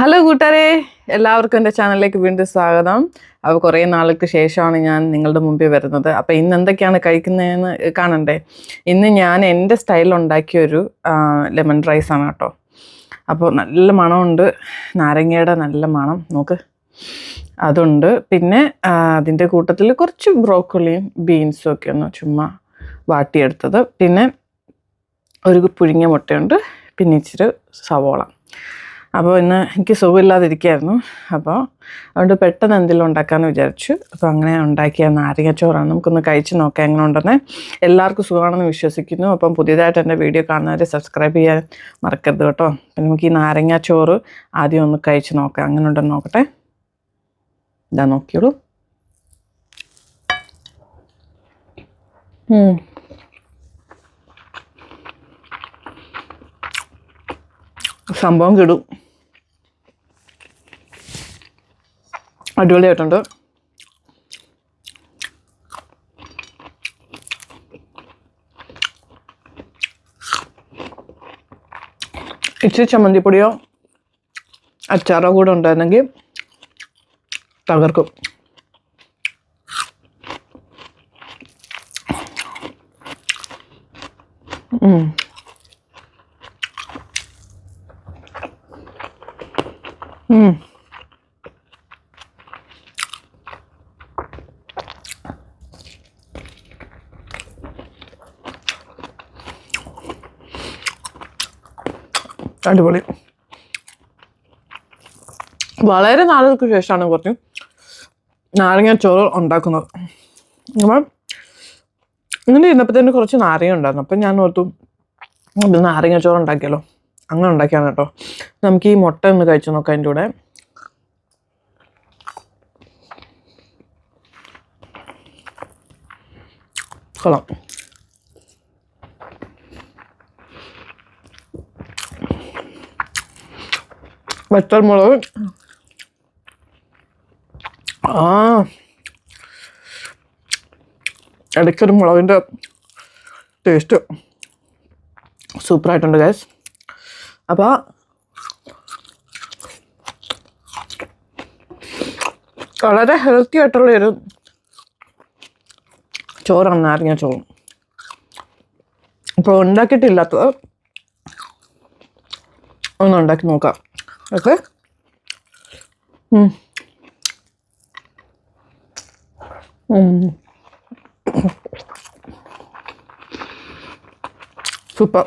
Hello കൂട്ടുകാരെ, എല്ലാവർക്കും എൻ്റെ ചാനലിലേക്ക് വീണ്ടും സ്വാഗതം. അപ്പോൾ കുറേ നാൾക്ക് ശേഷമാണ് ഞാൻ നിങ്ങളുടെ മുമ്പിൽ വരുന്നത്. അപ്പോൾ ഇന്ന് എന്തൊക്കെയാണ് കഴിക്കുന്നതെന്ന് കാണണ്ടേ. ഇന്ന് ഞാൻ എൻ്റെ സ്റ്റൈലിൽ ഉണ്ടാക്കിയൊരു ലെമൺ റൈസാണ് കേട്ടോ. അപ്പോൾ നല്ല മണമുണ്ട്, നാരങ്ങയുടെ നല്ല മണം നോക്ക്, അതുണ്ട്. പിന്നെ അതിൻ്റെ കൂട്ടത്തിൽ കുറച്ച് ബ്രോക്കോളിയും ബീൻസും ഒക്കെ ഒന്ന് ചുമ്മാ വാട്ടിയെടുത്തത്. പിന്നെ ഒരു പുഴുങ്ങിയ മുട്ടയുണ്ട്, പിന്നെ ഇച്ചിരി സവോള. അപ്പോൾ ഇന്ന് എനിക്ക് സുഖമില്ലാതിരിക്കുകയായിരുന്നു. അപ്പോൾ അതുകൊണ്ട് പെട്ടെന്ന് എന്തെങ്കിലും ഉണ്ടാക്കാമെന്ന് വിചാരിച്ചു. അപ്പോൾ അങ്ങനെ ഉണ്ടാക്കിയ നാരങ്ങച്ചോറാണ്. നമുക്കൊന്ന് കഴിച്ച് നോക്കാം എങ്ങനെ ഉണ്ടെന്ന്. എല്ലാവർക്കും സുഖമാണെന്ന് വിശ്വസിക്കുന്നു. അപ്പം പുതിയതായിട്ട് എൻ്റെ വീഡിയോ കാണുന്നവരെ സബ്സ്ക്രൈബ് ചെയ്യാൻ മറക്കരുത് കേട്ടോ. അപ്പം നമുക്ക് ഈ നാരങ്ങാച്ചോറ് ആദ്യം ഒന്ന് കഴിച്ച് നോക്കാം, അങ്ങനെ ഉണ്ടെന്ന് നോക്കട്ടെ. ഇതാ നോക്കിയോളൂ. സംഭവം കിടും, അടിപൊളിയായിട്ടുണ്ട്. ഇച്ചിരി ചമ്മന്തിപ്പൊടിയോ അച്ചാറോ കൂടെ ഉണ്ടായിരുന്നെങ്കിൽ തകർക്കും. അടിപൊളി. വളരെ നാളുകൾക്ക് ശേഷമാണ് കുറച്ച് നാരങ്ങാച്ചോറ് ഉണ്ടാക്കുന്നത്. അപ്പം ഇങ്ങനെ ഇരുന്നപ്പോഴത്തേന് കുറച്ച് നാരങ്ങ ഉണ്ടായിരുന്നു. അപ്പം ഞാൻ ഓർത്തു നാരങ്ങാച്ചോറ് ഉണ്ടാക്കിയാലോ, അങ്ങനെ ഉണ്ടാക്കിയാണ് കേട്ടോ. നമുക്ക് ഈ മുട്ട ഒന്ന് കഴിച്ചു നോക്കാം അതിൻ്റെ കൂടെ. കൊള്ളാം. വറ്റൽമുളക്, ഇടയ്ക്കൊരു മുളകിൻ്റെ ടേസ്റ്റ് സൂപ്പറായിട്ടുണ്ട് ഗൈസ്. അപ്പോൾ വളരെ ഹെൽത്തി ആയിട്ടുള്ളൊരു ചോറാണ് നാരങ്ങ ചോറ്. ഇപ്പോൾ ഉണ്ടാക്കിയിട്ടില്ലാത്തത് ഒന്ന് ഉണ്ടാക്കി നോക്കാം. Okay, super.